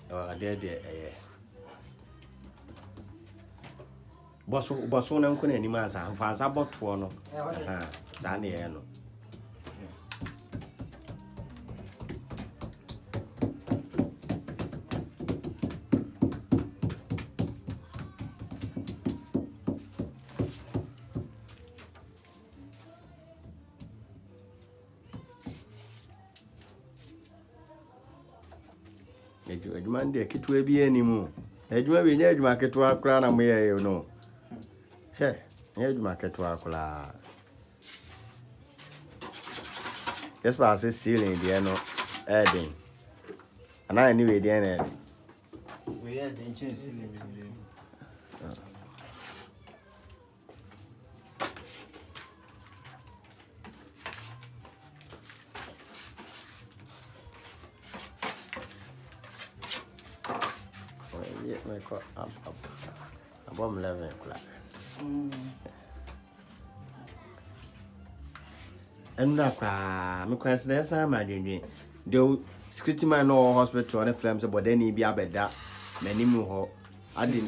de boso na nkuna ni ma sa fansa boto no sa na ye no adwuma de ketewa bi animu adwuma bi nya adwuma ketewa kura na mo ye no he nya adwuma ketewa kula yes pa se ceiling de no edin ana anyway de na we had the chance ceiling up above 11 o'clock. And na me coincidence ma dwendwen do security man no hospital on flames but then he be abeda manimu ho ade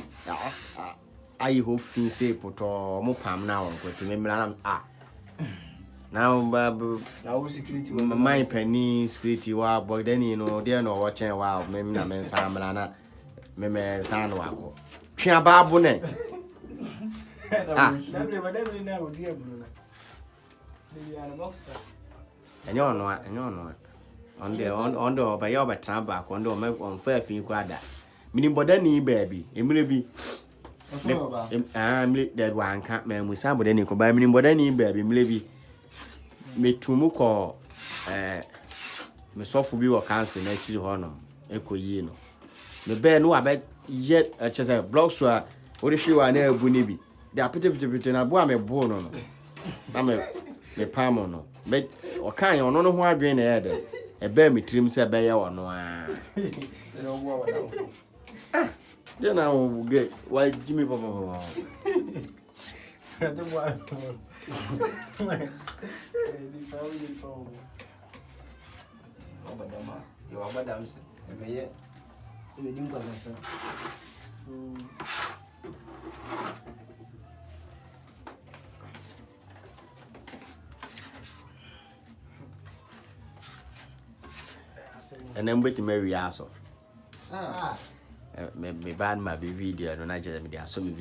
ayi ho fin say poto mo pam na won ko me mra now babu now security my penny security wa but then you know there no watching wow me na men sam na me san wa ko twa babu ne enyo no on the by your betramba ko ndo me on fa fi ko ada minim bodani baby emire bi me that one ka me musa bodani ko ba minim bodani baby emire bi metumu ko me sofu bi wo cancer na chiri ho no ekoyi no me be no abe yet chese blocks so a ori hwe na abu ni bi de apete na bo a me bo no na me pamo no be o kan yo no ho adwen na ye de e be me tirim se be ye wo no a de na wo ge wa jimi papa madam me dim kwa sasa and then wait to marry aso me ban ma be video no na je me dia so me